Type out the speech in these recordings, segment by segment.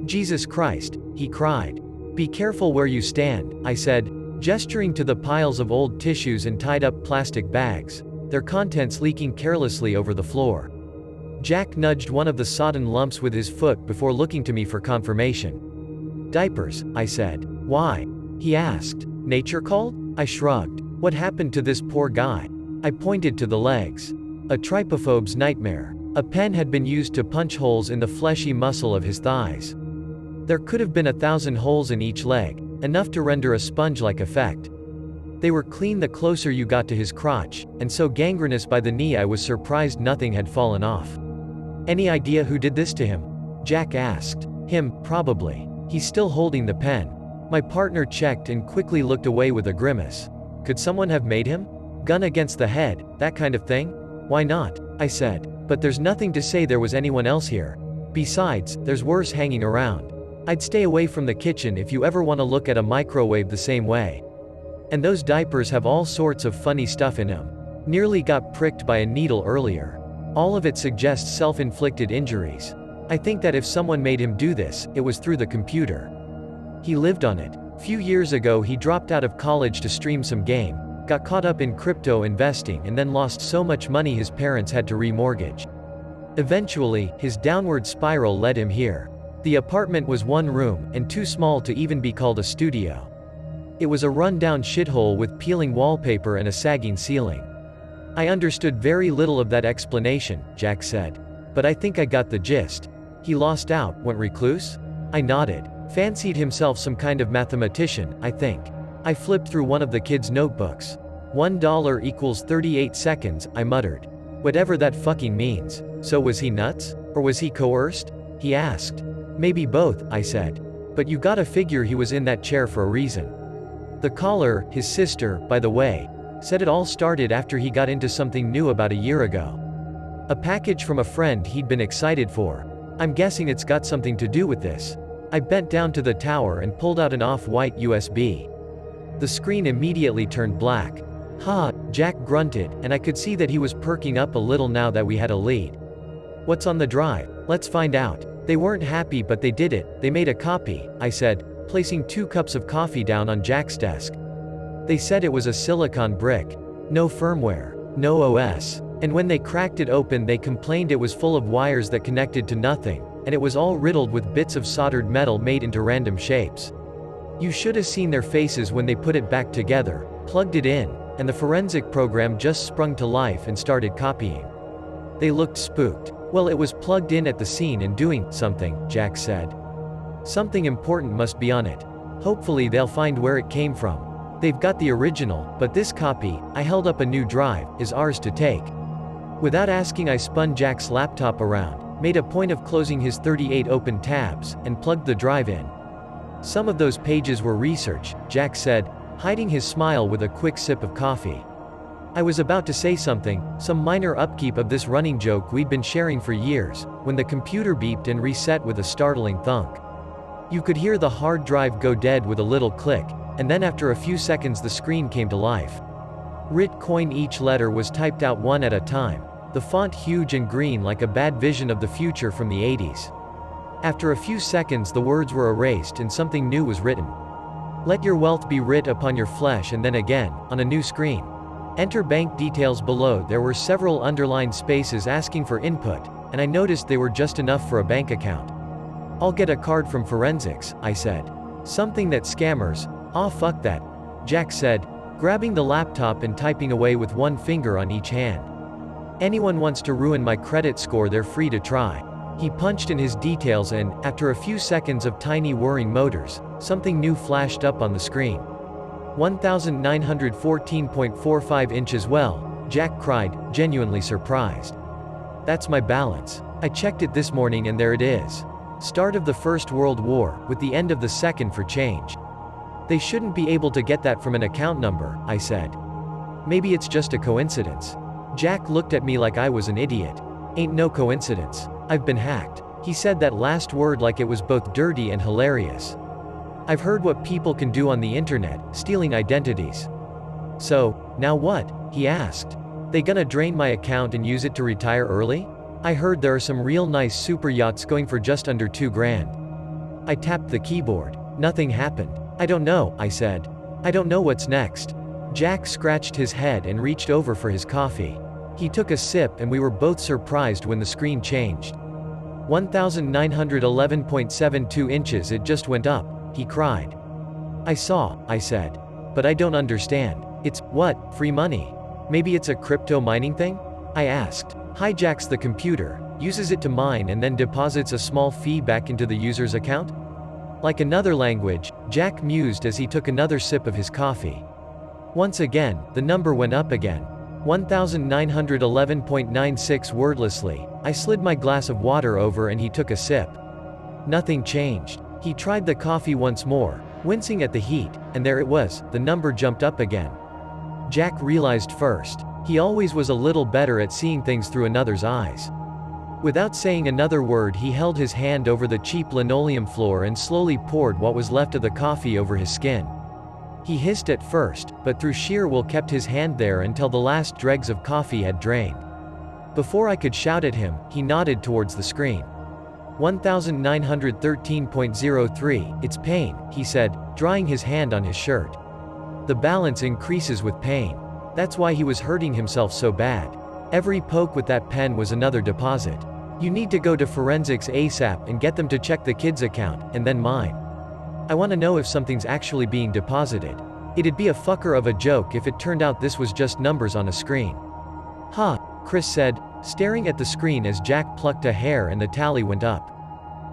Jesus Christ, he cried. Be careful where you stand, I said, gesturing to the piles of old tissues and tied-up plastic bags, their contents leaking carelessly over the floor. Jack nudged one of the sodden lumps with his foot before looking to me for confirmation. Diapers, I said. Why? He asked. Nature called? I shrugged. What happened to this poor guy? I pointed to the legs. A trypophobe's nightmare. A pen had been used to punch holes in the fleshy muscle of his thighs. There could have been 1,000 holes in each leg, enough to render a sponge-like effect. They were clean the closer you got to his crotch, and so gangrenous by the knee I was surprised nothing had fallen off. Any idea who did this to him? Jack asked. Him, probably. He's still holding the pen. My partner checked and quickly looked away with a grimace. Could someone have made him? Gun against the head, that kind of thing? Why not? I said. But there's nothing to say there was anyone else here. Besides, there's worse hanging around. I'd stay away from the kitchen if you ever want to look at a microwave the same way. And those diapers have all sorts of funny stuff in them. Nearly got pricked by a needle earlier. All of it suggests self-inflicted injuries. I think that if someone made him do this, it was through the computer. He lived on it. Few years ago he dropped out of college to stream some game, got caught up in crypto investing and then lost so much money his parents had to remortgage. Eventually, his downward spiral led him here. The apartment was one room, and too small to even be called a studio. It was a run-down shithole with peeling wallpaper and a sagging ceiling. I understood very little of that explanation, Jack said. But I think I got the gist. He lost out, went recluse? I nodded. Fancied himself some kind of mathematician, I think. I flipped through one of the kids' notebooks. $1 equals 38 seconds, I muttered. Whatever that fucking means. So was he nuts? Or was he coerced? He asked. Maybe both, I said. But you gotta figure he was in that chair for a reason. The caller, his sister, by the way, said it all started after he got into something new about a year ago. A package from a friend he'd been excited for. I'm guessing it's got something to do with this. I bent down to the tower and pulled out an off-white USB. The screen immediately turned black. Ha, Jack grunted, and I could see that he was perking up a little now that we had a lead. What's on the drive? Let's find out. They weren't happy but they did it, they made a copy, I said, placing 2 cups of coffee down on Jack's desk. They said it was a silicon brick. No firmware. No OS. And when they cracked it open they complained it was full of wires that connected to nothing, and it was all riddled with bits of soldered metal made into random shapes. You should have seen their faces when they put it back together, plugged it in, and the forensic program just sprung to life and started copying. They looked spooked. Well, it was plugged in at the scene and doing something, Jack said. Something important must be on it. Hopefully they'll find where it came from. They've got the original, but this copy, I held up a new drive, is ours to take. Without asking I spun Jack's laptop around, made a point of closing his 38 open tabs, and plugged the drive in. Some of those pages were research, Jack said, hiding his smile with a quick sip of coffee. I was about to say something, some minor upkeep of this running joke we'd been sharing for years, when the computer beeped and reset with a startling thunk. You could hear the hard drive go dead with a little click, and then after a few seconds the screen came to life. Writ coin each letter was typed out one at a time, the font huge and green like a bad vision of the future from the 80s. After a few seconds the words were erased and something new was written. Let your wealth be writ upon your flesh, and then again, on a new screen. Enter bank details below. There were several underlined spaces asking for input, and I noticed they were just enough for a bank account. I'll get a card from forensics, I said. Something that scammers. Aw, fuck that, Jack said, grabbing the laptop and typing away with one finger on each hand. Anyone wants to ruin my credit score, they're free to try. He punched in his details and, after a few seconds of tiny whirring motors, something new flashed up on the screen. 1914.45 inches. Well, Jack cried, genuinely surprised. That's my balance. I checked it this morning and there it is. Start of the First World War, with the end of the Second for change. They shouldn't be able to get that from an account number, I said. Maybe it's just a coincidence. Jack looked at me like I was an idiot. Ain't no coincidence. I've been hacked. He said that last word like it was both dirty and hilarious. I've heard what people can do on the internet, stealing identities. So, now what? He asked. They gonna drain my account and use it to retire early? I heard there are some real nice super yachts going for just under $2 grand. I tapped the keyboard. Nothing happened. I don't know, I said. I don't know what's next. Jack scratched his head and reached over for his coffee. He took a sip and we were both surprised when the screen changed. 1911.72 inches, it just went up, he cried. I saw, I said. But I don't understand. It's, what, free money? Maybe it's a crypto mining thing? I asked. Hijacks the computer, uses it to mine and then deposits a small fee back into the user's account? Like another language, Jack mused as he took another sip of his coffee. Once again, the number went up again. 1911.96. Wordlessly, I slid my glass of water over and he took a sip. Nothing changed. He tried the coffee once more, wincing at the heat, and there it was, the number jumped up again. Jack realized first. He always was a little better at seeing things through another's eyes. Without saying another word, he held his hand over the cheap linoleum floor and slowly poured what was left of the coffee over his skin. He hissed at first, but through sheer will kept his hand there until the last dregs of coffee had drained. Before I could shout at him, he nodded towards the screen. 1913.03, it's pain, he said, drying his hand on his shirt. The balance increases with pain. That's why he was hurting himself so bad. Every poke with that pen was another deposit. You need to go to forensics ASAP and get them to check the kid's account, and then mine. I want to know if something's actually being deposited. It'd be a fucker of a joke if it turned out this was just numbers on a screen. Huh, Chris said, staring at the screen as Jack plucked a hair and the tally went up.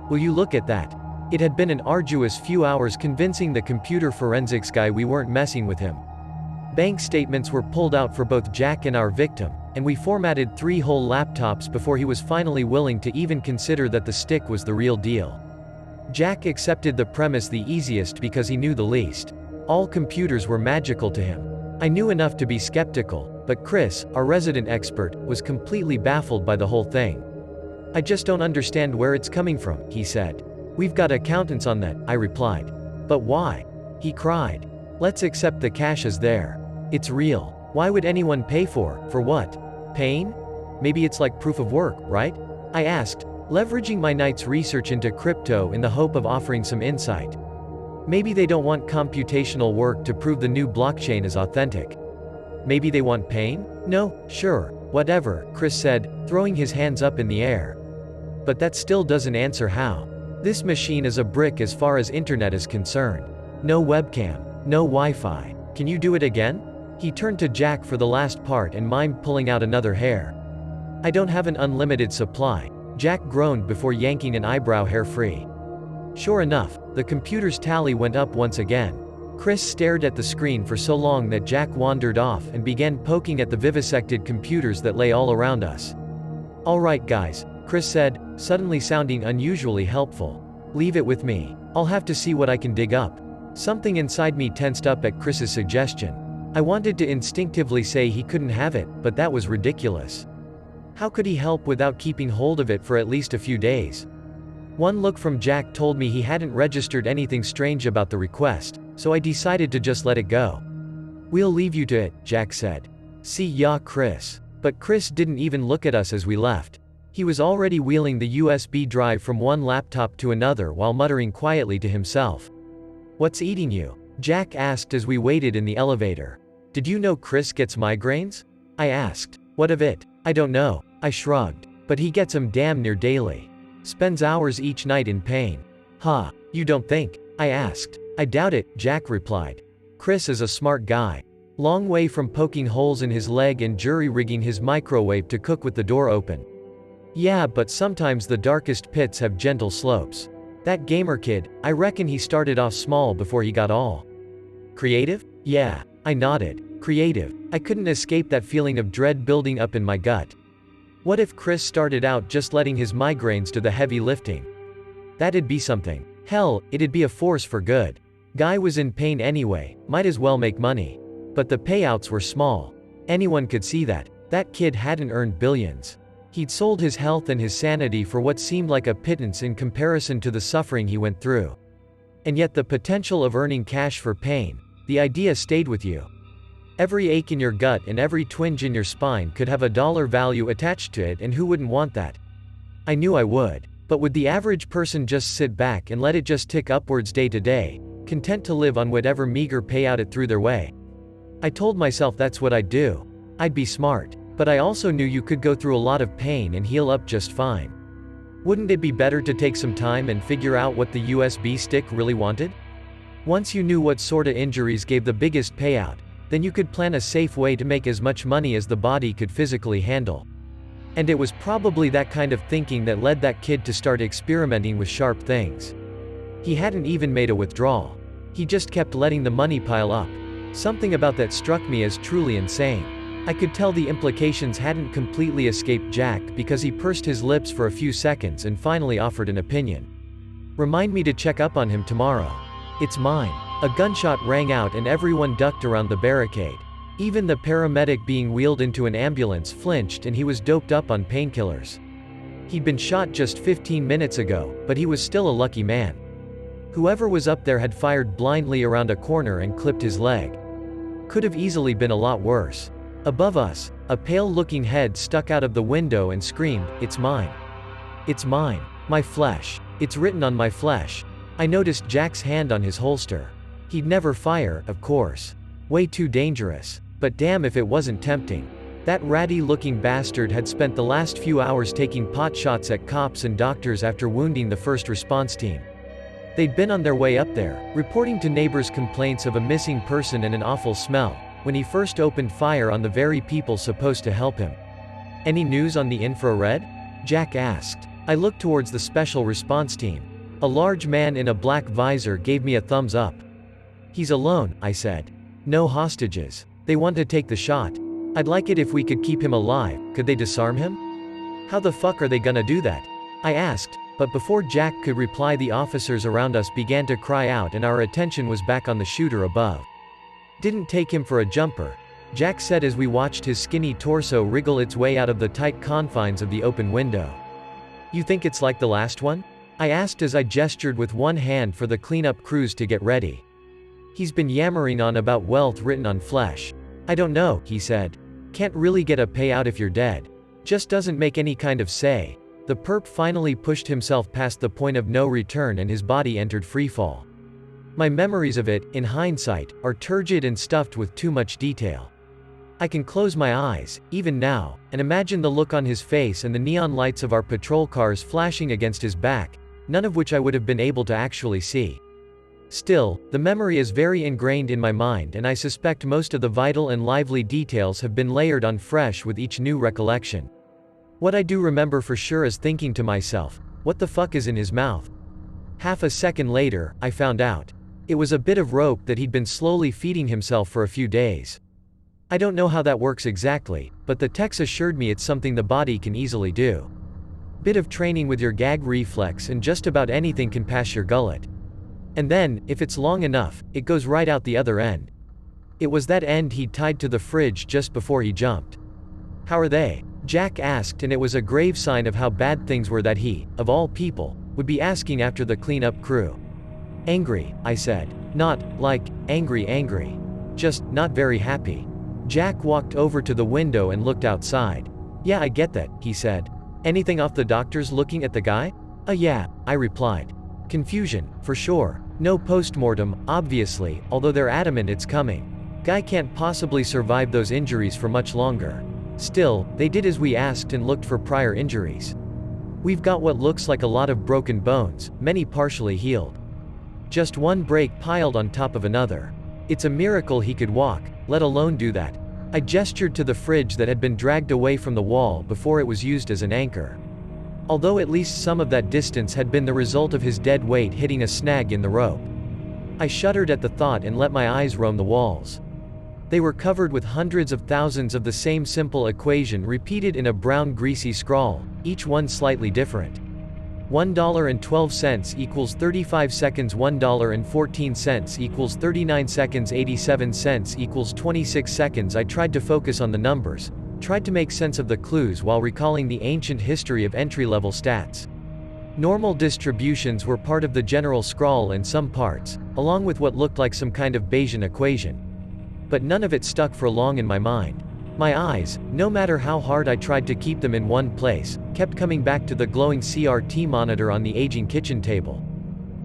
Will you look at that? It had been an arduous few hours convincing the computer forensics guy we weren't messing with him. Bank statements were pulled out for both Jack and our victim, and we formatted 3 whole laptops before he was finally willing to even consider that the stick was the real deal. Jack accepted the premise the easiest because he knew the least. All computers were magical to him. I knew enough to be skeptical, but Chris, our resident expert, was completely baffled by the whole thing. I just don't understand where it's coming from, he said. We've got accountants on that, I replied. But why? He cried. Let's accept the cash is there. It's real. Why would anyone pay for what? Pain? Maybe it's like proof of work, right? I asked, leveraging my night's research into crypto in the hope of offering some insight. Maybe they don't want computational work to prove the new blockchain is authentic. Maybe they want pain? No, sure, whatever, Chris said, throwing his hands up in the air. But that still doesn't answer how. This machine is a brick as far as internet is concerned. No webcam, no Wi-Fi. Can you do it again? He turned to Jack for the last part and mimed pulling out another hair. I don't have an unlimited supply, Jack groaned before yanking an eyebrow hair free. Sure enough, the computer's tally went up once again. Chris stared at the screen for so long that Jack wandered off and began poking at the vivisected computers that lay all around us. All right guys, Chris said, suddenly sounding unusually helpful. Leave it with me. I'll have to see what I can dig up. Something inside me tensed up at Chris's suggestion. I wanted to instinctively say he couldn't have it, but that was ridiculous. How could he help without keeping hold of it for at least a few days? One look from Jack told me he hadn't registered anything strange about the request, so I decided to just let it go. We'll leave you to it, Jack said. See ya, Chris. But Chris didn't even look at us as we left. He was already wheeling the USB drive from one laptop to another while muttering quietly to himself. What's eating you? Jack asked as we waited in the elevator. Did you know Chris gets migraines? I asked. What of it? I don't know, I shrugged. But he gets them damn near daily. Spends hours each night in pain. Huh, you don't think? I asked. I doubt it, Jack replied. Chris is a smart guy. Long way from poking holes in his leg and jury-rigging his microwave to cook with the door open. Yeah, but sometimes the darkest pits have gentle slopes. That gamer kid, I reckon he started off small before he got all creative? Yeah, I nodded. Creative. I couldn't escape that feeling of dread building up in my gut. What if Chris started out just letting his migraines do the heavy lifting? That'd be something. Hell, it'd be a force for good. Guy was in pain anyway, might as well make money. But the payouts were small. Anyone could see that. That kid hadn't earned billions. He'd sold his health and his sanity for what seemed like a pittance in comparison to the suffering he went through. And yet the potential of earning cash for pain, the idea stayed with you. Every ache in your gut and every twinge in your spine could have a dollar value attached to it, and who wouldn't want that? I knew I would. But would the average person just sit back and let it just tick upwards day to day, content to live on whatever meager payout it threw their way? I told myself that's what I'd do. I'd be smart. But I also knew you could go through a lot of pain and heal up just fine. Wouldn't it be better to take some time and figure out what the USB stick really wanted? Once you knew what sorta injuries gave the biggest payout, then you could plan a safe way to make as much money as the body could physically handle. And it was probably that kind of thinking that led that kid to start experimenting with sharp things. He hadn't even made a withdrawal. He just kept letting the money pile up. Something about that struck me as truly insane. I could tell the implications hadn't completely escaped Jack because he pursed his lips for a few seconds and finally offered an opinion. Remind me to check up on him tomorrow. It's mine. A gunshot rang out and everyone ducked around the barricade. Even the paramedic being wheeled into an ambulance flinched and he was doped up on painkillers. He'd been shot just 15 minutes ago, but he was still a lucky man. Whoever was up there had fired blindly around a corner and clipped his leg. Could have easily been a lot worse. Above us, a pale-looking head stuck out of the window and screamed, "It's mine. It's mine. My flesh. It's written on my flesh." I noticed Jack's hand on his holster. He'd never fire, of course. Way too dangerous. But damn if it wasn't tempting. That ratty-looking bastard had spent the last few hours taking pot shots at cops and doctors after wounding the first response team. They'd been on their way up there, reporting to neighbors complaints of a missing person and an awful smell, when he first opened fire on the very people supposed to help him. "Any news on the infrared?" Jack asked. I looked towards the special response team. A large man in a black visor gave me a thumbs up. "He's alone," I said. "No hostages. They want to take the shot. I'd like it if we could keep him alive. Could they disarm him?" "How the fuck are they gonna do that?" I asked, but before Jack could reply the officers around us began to cry out and our attention was back on the shooter above. "Didn't take him for a jumper," Jack said as we watched his skinny torso wriggle its way out of the tight confines of the open window. "You think it's like the last one?" I asked as I gestured with one hand for the cleanup crews to get ready. "He's been yammering on about wealth written on flesh." "I don't know," he said. "Can't really get a payout if you're dead. Just doesn't make any kind of say." The perp finally pushed himself past the point of no return and his body entered freefall. My memories of it, in hindsight, are turgid and stuffed with too much detail. I can close my eyes, even now, and imagine the look on his face and the neon lights of our patrol cars flashing against his back, none of which I would have been able to actually see. Still, the memory is very ingrained in my mind and I suspect most of the vital and lively details have been layered on fresh with each new recollection. What I do remember for sure is thinking to myself, what the fuck is in his mouth? Half a second later, I found out. It was a bit of rope that he'd been slowly feeding himself for a few days. I don't know how that works exactly, but the techs assured me it's something the body can easily do. Bit of training with your gag reflex and just about anything can pass your gullet. And then, if it's long enough, it goes right out the other end. It was that end he'd tied to the fridge just before he jumped. "How are they?" Jack asked, and it was a grave sign of how bad things were that he, of all people, would be asking after the cleanup crew. "Angry," I said. "Not, like, angry. Just, not very happy." Jack walked over to the window and looked outside. "Yeah, I get that," he said. "Anything off the doctors looking at the guy?" Yeah," I replied. "Confusion, for sure. No postmortem, obviously, although they're adamant it's coming. Guy can't possibly survive those injuries for much longer. Still, they did as we asked and looked for prior injuries. We've got what looks like a lot of broken bones, many partially healed. Just one break piled on top of another. It's a miracle he could walk, let alone do that." I gestured to the fridge that had been dragged away from the wall before it was used as an anchor. Although at least some of that distance had been the result of his dead weight hitting a snag in the rope. I shuddered at the thought and let my eyes roam the walls. They were covered with hundreds of thousands of the same simple equation repeated in a brown greasy scrawl, each one slightly different. $1.12 equals 35 seconds, $1.14 equals 39 seconds, 87 cents equals 26 seconds. I tried to focus on the numbers, tried to make sense of the clues while recalling the ancient history of entry-level stats. Normal distributions were part of the general scrawl in some parts, along with what looked like some kind of Bayesian equation. But none of it stuck for long in my mind. My eyes, no matter how hard I tried to keep them in one place, kept coming back to the glowing CRT monitor on the aging kitchen table.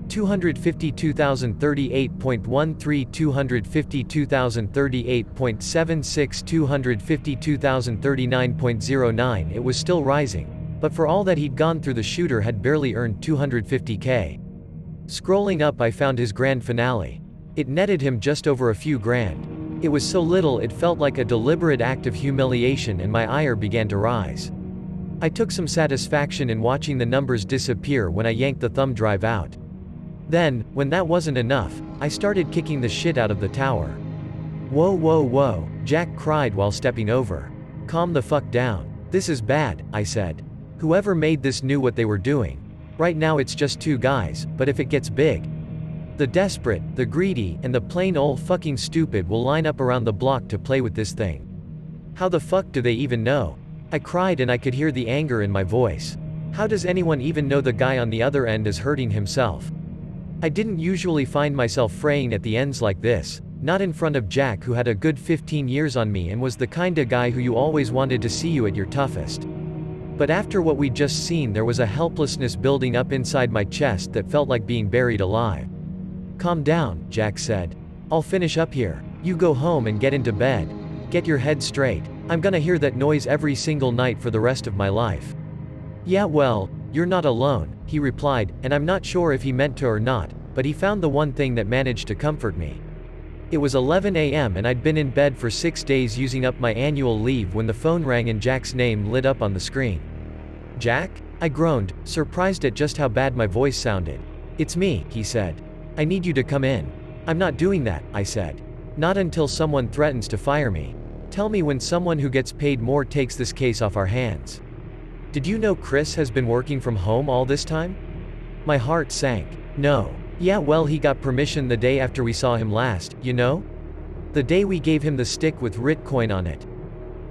252,038.13, 252,038.76, 252,039.09. It was still rising, but for all that he'd gone through, the shooter had barely earned $250K. Scrolling up, I found his grand finale. It netted him just over a few grand. It was so little it felt like a deliberate act of humiliation, and my ire began to rise. I took some satisfaction in watching the numbers disappear when I yanked the thumb drive out. Then, when that wasn't enough, I started kicking the shit out of the tower. Whoa whoa whoa, Jack cried while stepping over. Calm the fuck down. This is bad, I said. Whoever made this knew what they were doing. Right now it's just two guys, but if it gets big, the desperate, the greedy, and the plain ol' fucking stupid will line up around the block to play with this thing. How the fuck do they even know? I cried, and I could hear the anger in my voice. How does anyone even know the guy on the other end is hurting himself? I didn't usually find myself fraying at the ends like this, not in front of Jack, who had a good 15 years on me and was the kinda guy who you always wanted to see you at your toughest. But after what we'd just seen, there was a helplessness building up inside my chest that felt like being buried alive. Calm down, Jack said. I'll finish up here. You go home and get into bed. Get your head straight. I'm gonna hear that noise every single night for the rest of my life. Yeah, well, you're not alone, he replied, and I'm not sure if he meant to or not, but he found the one thing that managed to comfort me. It was 11 a.m. and I'd been in bed for 6 days using up my annual leave when the phone rang and Jack's name lit up on the screen. Jack? I groaned, surprised at just how bad my voice sounded. It's me, he said. I need you to come in. I'm not doing that, I said. Not until someone threatens to fire me. Tell me when someone who gets paid more takes this case off our hands. Did you know Chris has been working from home all this time? My heart sank. No. Yeah, well, he got permission the day after we saw him last, you know? The day we gave him the stick with Ritcoin on it.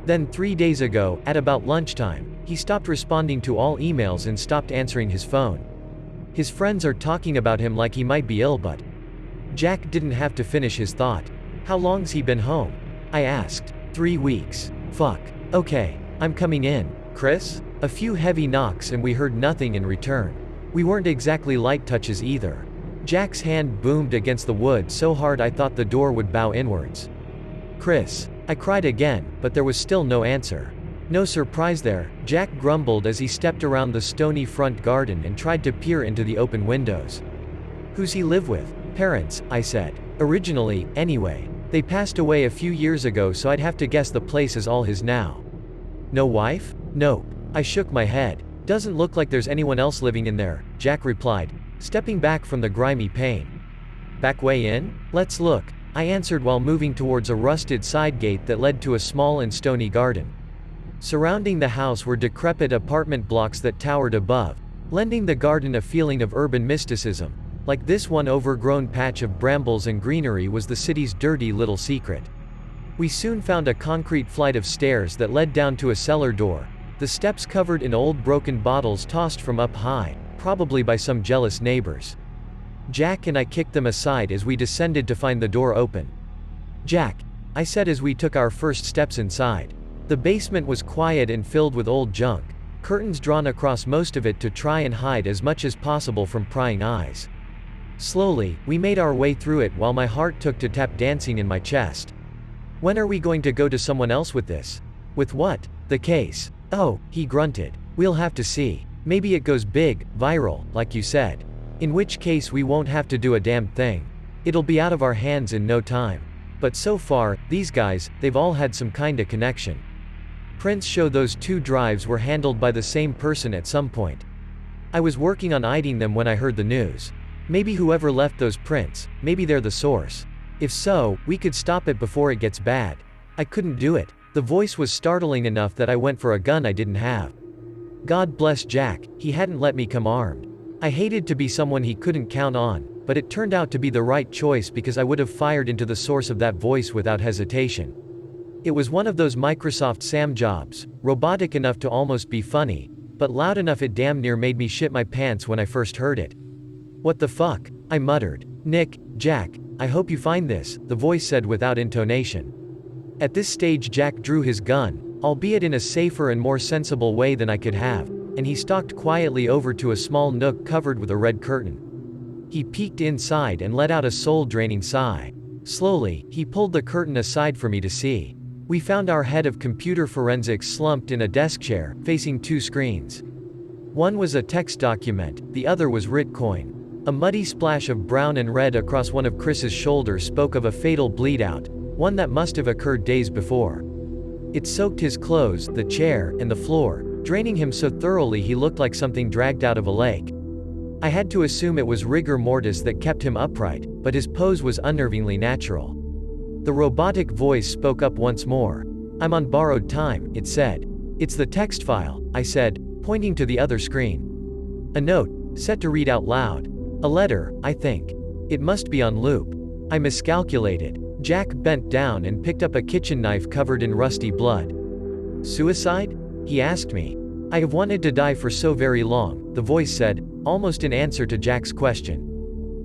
Then 3 days ago, at about lunchtime, he stopped responding to all emails and stopped answering his phone. His friends are talking about him like he might be ill, but... Jack didn't have to finish his thought. How long's he been home? I asked. 3 weeks. Fuck. Okay. I'm coming in. Chris? A few heavy knocks and we heard nothing in return. We weren't exactly light touches either. Jack's hand boomed against the wood so hard I thought the door would bow inwards. Chris. I cried again, but there was still no answer. No surprise there, Jack grumbled as he stepped around the stony front garden and tried to peer into the open windows. Who's he live with? Parents, I said. Originally, anyway. They passed away a few years ago, so I'd have to guess the place is all his now. No wife? Nope. I shook my head. Doesn't look like there's anyone else living in there, Jack replied, stepping back from the grimy pane. Back way in? Let's look, I answered while moving towards a rusted side gate that led to a small and stony garden. Surrounding the house were decrepit apartment blocks that towered above, lending the garden a feeling of urban mysticism. Like this one overgrown patch of brambles and greenery was the city's dirty little secret. We soon found a concrete flight of stairs that led down to a cellar door, the steps covered in old broken bottles tossed from up high, probably by some jealous neighbors. Jack and I kicked them aside as we descended to find the door open. Jack, I said as we took our first steps inside. The basement was quiet and filled with old junk, curtains drawn across most of it to try and hide as much as possible from prying eyes. Slowly, we made our way through it while my heart took to tap dancing in my chest. When are we going to go to someone else with this? With what? The case. Oh, he grunted. We'll have to see. Maybe it goes big, viral, like you said. In which case we won't have to do a damn thing. It'll be out of our hands in no time. But so far, these guys, they've all had some kinda connection. Prints show those 2 drives were handled by the same person at some point. I was working on IDing them when I heard the news. Maybe whoever left those prints, maybe they're the source. If so, we could stop it before it gets bad. I couldn't do it. The voice was startling enough that I went for a gun I didn't have. God bless Jack, he hadn't let me come armed. I hated to be someone he couldn't count on, but it turned out to be the right choice because I would have fired into the source of that voice without hesitation. It was one of those Microsoft SAM jobs, robotic enough to almost be funny, but loud enough it damn near made me shit my pants when I first heard it. What the fuck? I muttered. Nick, Jack, I hope you find this, the voice said without intonation. At this stage Jack drew his gun, albeit in a safer and more sensible way than I could have, and he stalked quietly over to a small nook covered with a red curtain. He peeked inside and let out a soul-draining sigh. Slowly, he pulled the curtain aside for me to see. We found our head of computer forensics slumped in a desk chair, facing two screens. One was a text document, the other was Ritcoin. A muddy splash of brown and red across one of Chris's shoulders spoke of a fatal bleed-out, one that must have occurred days before. It soaked his clothes, the chair, and the floor, draining him so thoroughly he looked like something dragged out of a lake. I had to assume it was rigor mortis that kept him upright, but his pose was unnervingly natural. The robotic voice spoke up once more. "I'm on borrowed time," it said. "It's the text file," I said, pointing to the other screen. "A note, set to read out loud. A letter, I think. It must be on loop." I miscalculated. Jack bent down and picked up a kitchen knife covered in rusty blood. "Suicide?" he asked me. "I have wanted to die for so very long," the voice said, almost in answer to Jack's question.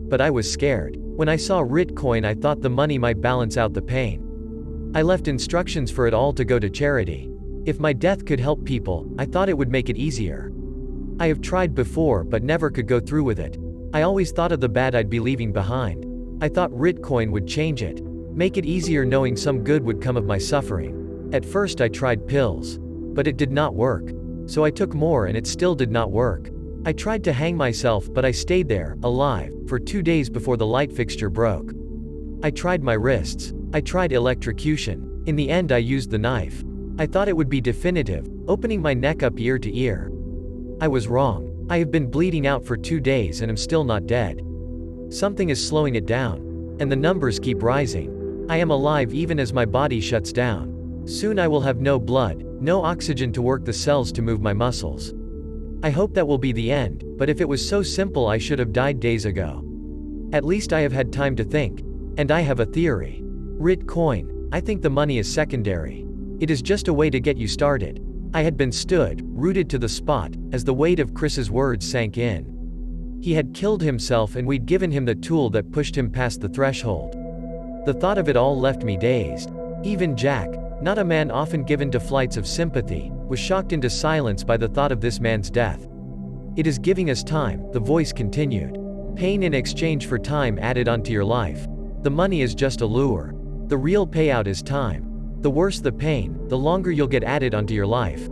But I was scared. When I saw Ritcoin I thought the money might balance out the pain. I left instructions for it all to go to charity. If my death could help people, I thought it would make it easier. I have tried before but never could go through with it. I always thought of the bad I'd be leaving behind. I thought Ritcoin would change it. Make it easier knowing some good would come of my suffering. At first I tried pills. But it did not work. So I took more and it still did not work. I tried to hang myself but I stayed there, alive, for 2 days before the light fixture broke. I tried my wrists. I tried electrocution. In the end I used the knife. I thought it would be definitive, opening my neck up ear to ear. I was wrong. I have been bleeding out for 2 days and am still not dead. Something is slowing it down. And the numbers keep rising. I am alive even as my body shuts down. Soon I will have no blood, no oxygen to work the cells to move my muscles. I hope that will be the end, but if it was so simple I should have died days ago. At least I have had time to think. And I have a theory. Ritcoin, I think the money is secondary. It is just a way to get you started. I had been stood, rooted to the spot, as the weight of Chris's words sank in. He had killed himself and we'd given him the tool that pushed him past the threshold. The thought of it all left me dazed. Even Jack, not a man often given to flights of sympathy, was shocked into silence by the thought of this man's death. "It is giving us time," the voice continued. "Pain in exchange for time added onto your life. The money is just a lure. The real payout is time. The worse the pain, the longer you'll get added onto your life.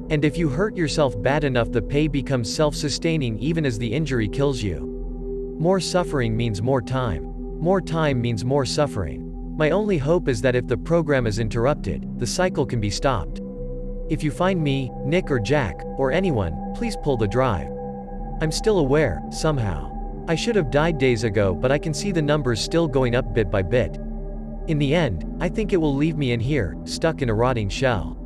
And if you hurt yourself bad enough the pay becomes self-sustaining even as the injury kills you. More suffering means more time. More time means more suffering. My only hope is that if the program is interrupted, the cycle can be stopped. If you find me, Nick or Jack, or anyone, please pull the drive. I'm still aware, somehow. I should have died days ago but I can see the numbers still going up bit by bit. In the end, I think it will leave me in here, stuck in a rotting shell.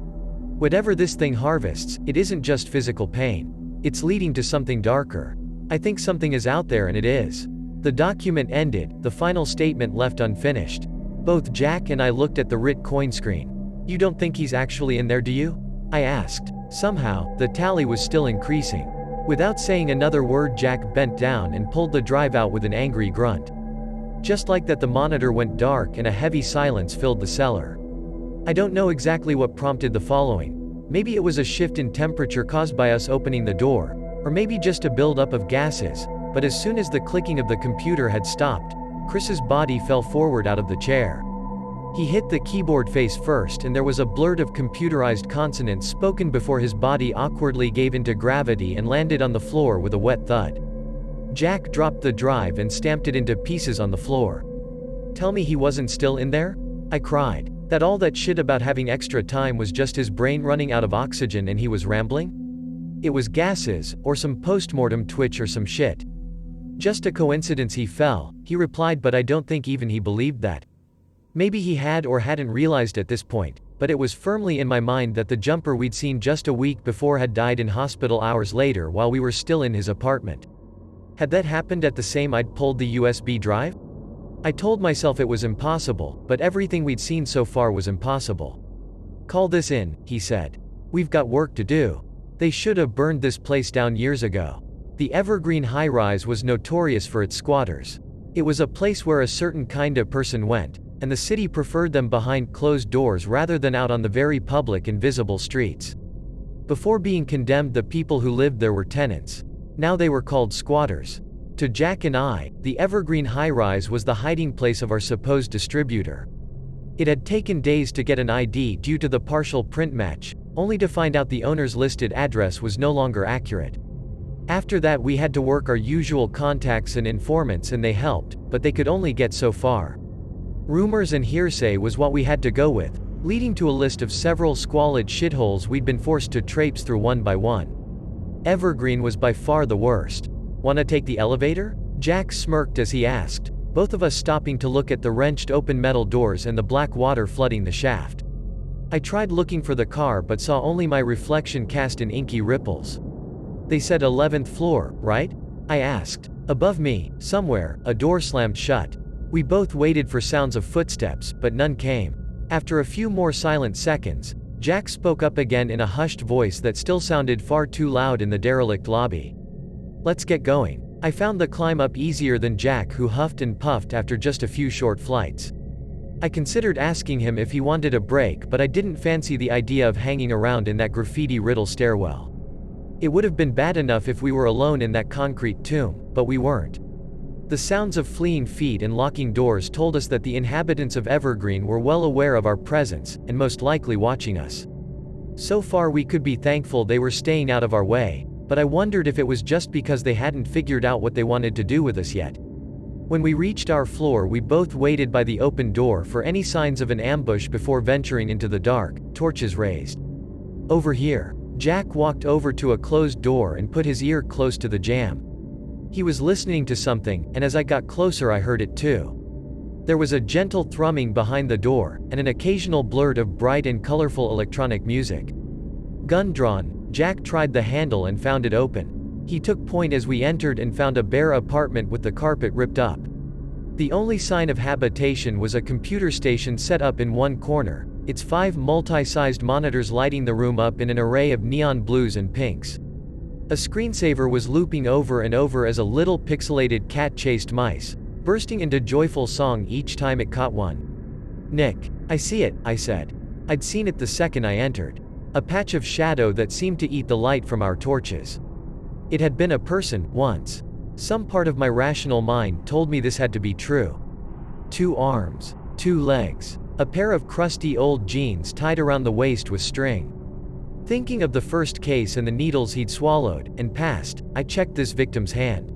Whatever this thing harvests, it isn't just physical pain. It's leading to something darker. I think something is out there and it is." The document ended, the final statement left unfinished. Both Jack and I looked at the Ritcoin screen. "You don't think he's actually in there, do you?" I asked. Somehow, the tally was still increasing. Without saying another word Jack bent down and pulled the drive out with an angry grunt. Just like that the monitor went dark and a heavy silence filled the cellar. I don't know exactly what prompted the following. Maybe it was a shift in temperature caused by us opening the door, or maybe just a buildup of gases, but as soon as the clicking of the computer had stopped, Chris's body fell forward out of the chair. He hit the keyboard face first and there was a blurt of computerized consonants spoken before his body awkwardly gave into gravity and landed on the floor with a wet thud. Jack dropped the drive and stamped it into pieces on the floor. "Tell me he wasn't still in there?" I cried. That all that shit about having extra time was just his brain running out of oxygen and he was rambling? It was gases, or some post-mortem twitch or some shit. "Just a coincidence he fell," he replied, but I don't think even he believed that. Maybe he had or hadn't realized at this point, but it was firmly in my mind that the jumper we'd seen just a week before had died in hospital hours later while we were still in his apartment. Had that happened at the same I'd pulled the USB drive? I told myself it was impossible, but everything we'd seen so far was impossible. "Call this in," he said. "We've got work to do. They should have burned this place down years ago." The evergreen high-rise was notorious for its squatters. It was a place where a certain kind of person went. and the city preferred them behind closed doors rather than out on the very public and visible streets. Before being condemned, the people who lived there were tenants. Now they were called squatters. To Jack and I, the evergreen high-rise was the hiding place of our supposed distributor. It had taken days to get an ID due to the partial print match, only to find out the owner's listed address was no longer accurate. After that, we had to work our usual contacts and informants, and they helped, but they could only get so far. Rumors and hearsay was what we had to go with, leading to a list of several squalid shitholes we'd been forced to traipse through one by one. Evergreen was by far the worst. "Wanna take the elevator?" Jack smirked as he asked, both of us stopping to look at the wrenched open metal doors and the black water flooding the shaft. I tried looking for the car but saw only my reflection cast in inky ripples. "They said 11th floor, right?" I asked. Above me, somewhere, a door slammed shut. We both waited for sounds of footsteps, but none came. After a few more silent seconds, Jack spoke up again in a hushed voice that still sounded far too loud in the derelict lobby. "Let's get going." I found the climb up easier than Jack, who huffed and puffed after just a few short flights. I considered asking him if he wanted a break, but I didn't fancy the idea of hanging around in that graffiti-riddled stairwell. It would have been bad enough if we were alone in that concrete tomb, but we weren't. The sounds of fleeing feet and locking doors told us that the inhabitants of Evergreen were well aware of our presence, and most likely watching us. So far we could be thankful they were staying out of our way, but I wondered if it was just because they hadn't figured out what they wanted to do with us yet. When we reached our floor, we both waited by the open door for any signs of an ambush before venturing into the dark, torches raised. "Over here." Jack walked over to a closed door and put his ear close to the jamb. He was listening to something, and as I got closer I heard it too. There was a gentle thrumming behind the door, and an occasional blurt of bright and colorful electronic music. Gun drawn, Jack tried the handle and found it open. He took point as we entered and found a bare apartment with the carpet ripped up. The only sign of habitation was a computer station set up in one corner, its 5 multi-sized monitors lighting the room up in an array of neon blues and pinks. A screensaver was looping over and over as a little pixelated cat chased mice, bursting into joyful song each time it caught one. "Nick, I see it," I said. I'd seen it the second I entered. A patch of shadow that seemed to eat the light from our torches. It had been a person, once. Some part of my rational mind told me this had to be true. 2 arms, 2 legs, a pair of crusty old jeans tied around the waist with string. Thinking of the first case and the needles he'd swallowed and passed, I checked this victim's hand.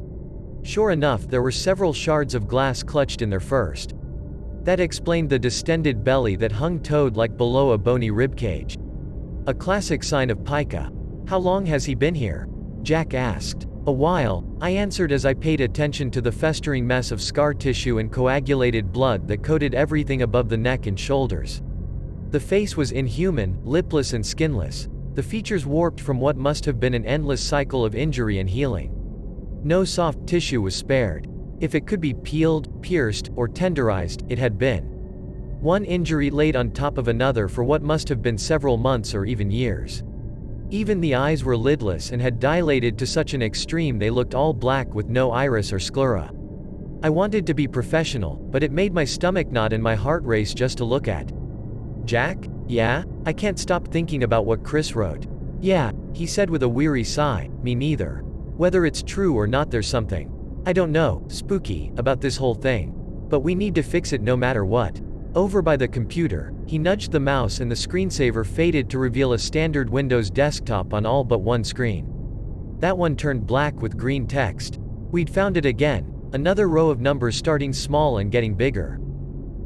Sure enough, there were several shards of glass clutched in their first. That explained the distended belly that hung towed like below a bony ribcage. A classic sign of pica. "How long has he been here?" Jack asked. "A while," I answered as I paid attention to the festering mess of scar tissue and coagulated blood that coated everything above the neck and shoulders. The face was inhuman, lipless and skinless, the features warped from what must have been an endless cycle of injury and healing. No soft tissue was spared. If it could be peeled, pierced, or tenderized, it had been. One injury laid on top of another for what must have been several months or even years. Even the eyes were lidless and had dilated to such an extreme they looked all black with no iris or sclera. I wanted to be professional, but it made my stomach knot and my heart race just to look at. "Jack? Yeah?" I can't stop thinking about what Chris wrote. "Yeah," he said with a weary sigh, "me neither. Whether it's true or not, there's something, I don't know, spooky, about this whole thing. But we need to fix it no matter what." Over by the computer, he nudged the mouse and the screensaver faded to reveal a standard Windows desktop on all but one screen. That one turned black with green text. We'd found it again, another row of numbers starting small and getting bigger.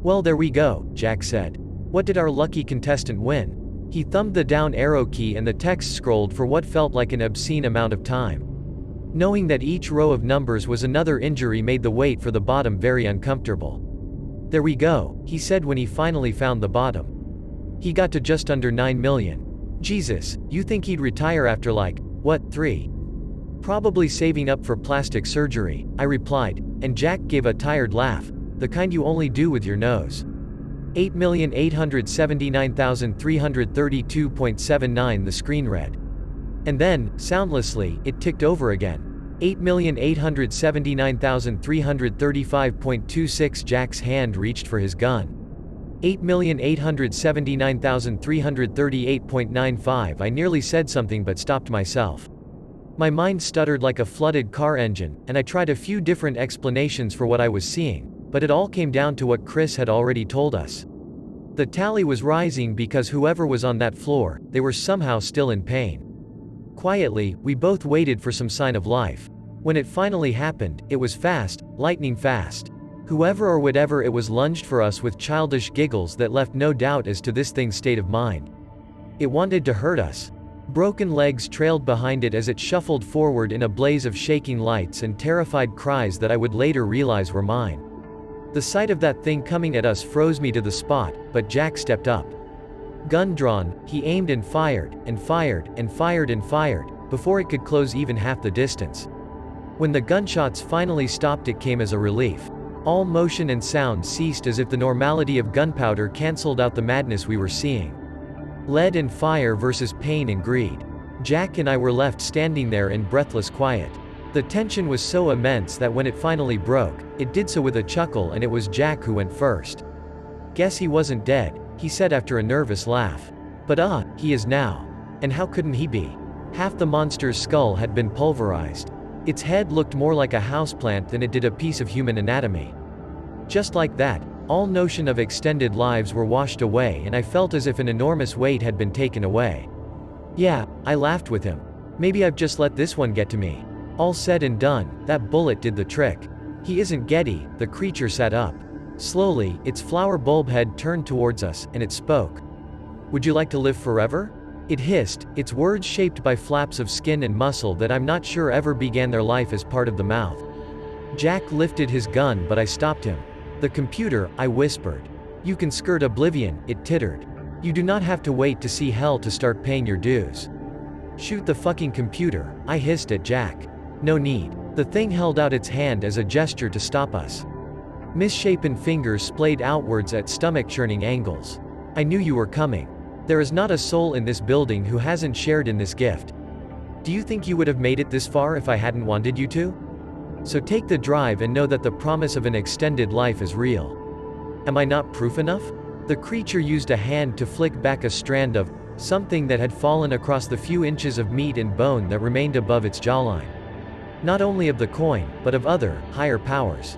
"Well, there we go," Jack said. "What did our lucky contestant win?" He thumbed the down arrow key and the text scrolled for what felt like an obscene amount of time. Knowing that each row of numbers was another injury made the wait for the bottom very uncomfortable. "There we go," he said when he finally found the bottom. He got to just under 9 million. "Jesus, you think he'd retire after like, what, 3? "Probably saving up for plastic surgery," I replied, and Jack gave a tired laugh, the kind you only do with your nose. 8,879,332.79 the screen read. And then, soundlessly, it ticked over again. 8,879,335.26 Jack's hand reached for his gun. 8,879,338.95. I nearly said something but stopped myself. My mind stuttered like a flooded car engine, and I tried a few different explanations for what I was seeing, but it all came down to what Chris had already told us. The tally was rising because whoever was on that floor, they were somehow still in pain. Quietly, we both waited for some sign of life. When it finally happened, it was fast, lightning fast. Whoever or whatever it was lunged for us with childish giggles that left no doubt as to this thing's state of mind. It wanted to hurt us. Broken legs trailed behind it as it shuffled forward in a blaze of shaking lights and terrified cries that I would later realize were mine. The sight of that thing coming at us froze me to the spot, but Jack stepped up. Gun drawn, he aimed and fired, and fired, and fired and fired, before it could close even half the distance. When the gunshots finally stopped, it came as a relief. All motion and sound ceased as if the normality of gunpowder cancelled out the madness we were seeing. Lead and fire versus pain and greed. Jack and I were left standing there in breathless quiet. The tension was so immense that when it finally broke, it did so with a chuckle, and it was Jack who went first. "Guess he wasn't dead," he said after a nervous laugh. "But he is now. And how couldn't he be?" Half the monster's skull had been pulverized. Its head looked more like a houseplant than it did a piece of human anatomy. Just like that, all notion of extended lives were washed away, and I felt as if an enormous weight had been taken away. "Yeah," I laughed with him. "Maybe I've just let this one get to me." All said and done, that bullet did the trick. "He isn't Getty." The creature sat up. Slowly, its flower bulb head turned towards us, and it spoke. "Would you like to live forever?" It hissed, its words shaped by flaps of skin and muscle that I'm not sure ever began their life as part of the mouth. Jack lifted his gun, but I stopped him. "The computer," I whispered. "You can skirt oblivion," it tittered. "You do not have to wait to see hell to start paying your dues." "Shoot the fucking computer," I hissed at Jack. "No need." The thing held out its hand as a gesture to stop us. Misshapen fingers splayed outwards at stomach-churning angles. "I knew you were coming. There is not a soul in this building who hasn't shared in this gift. Do you think you would have made it this far if I hadn't wanted you to? So take the drive and know that the promise of an extended life is real." Am I not proof enough? The creature used a hand to flick back a strand of something that had fallen across the few inches of meat and bone that remained above its jawline. Not only of the coin, but of other, higher powers.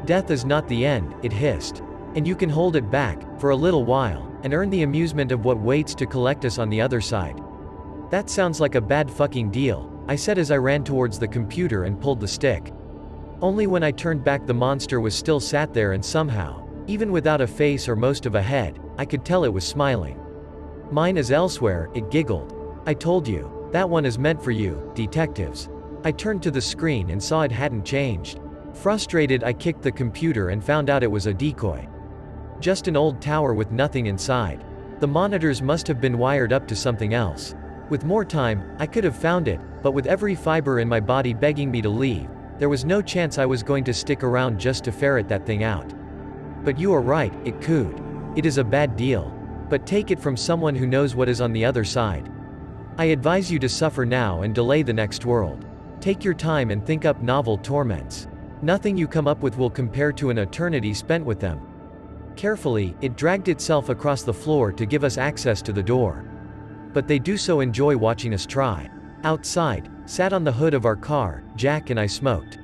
"Death is not the end," it hissed. "And you can hold it back, for a little while, and earn the amusement of what waits to collect us on the other side." "That sounds like a bad fucking deal," I said as I ran towards the computer and pulled the stick. Only when I turned back, the monster was still sat there, and somehow, even without a face or most of a head, I could tell it was smiling. "Mine is elsewhere," it giggled. "I told you. That one is meant for you, detectives." I turned to the screen and saw it hadn't changed. Frustrated, I kicked the computer and found out it was a decoy. Just an old tower with nothing inside. The monitors must have been wired up to something else. With more time, I could have found it, but with every fiber in my body begging me to leave, there was no chance I was going to stick around just to ferret that thing out. "But you are right," it cooed. "It is a bad deal. But take it from someone who knows what is on the other side. I advise you to suffer now and delay the next world. Take your time and think up novel torments. Nothing you come up with will compare to an eternity spent with them." Carefully, it dragged itself across the floor to give us access to the door. "But they do so enjoy watching us try." Outside, sat on the hood of our car, Jack and I smoked.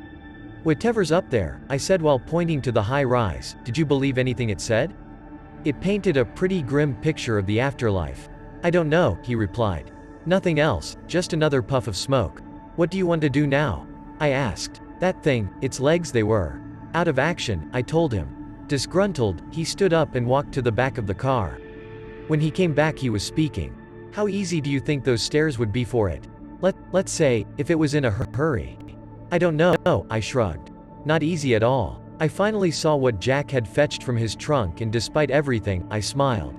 "Whatever's up there," I said while pointing to the high rise. "Did you believe anything it said?" It painted a pretty grim picture of the afterlife. "I don't know," he replied. "Nothing else, just another puff of smoke." "What do you want to do now?" I asked. "That thing, its legs they were out of action," I told him. Disgruntled, he stood up and walked to the back of the car. When he came back, he was speaking. "How easy do you think those stairs would be for it? Let's say, if it was in a hurry." "I don't know," I shrugged. "Not easy at all." I finally saw what Jack had fetched from his trunk, and despite everything, I smiled.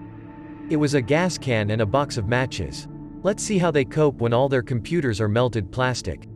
It was a gas can and a box of matches. "Let's see how they cope when all their computers are melted plastic."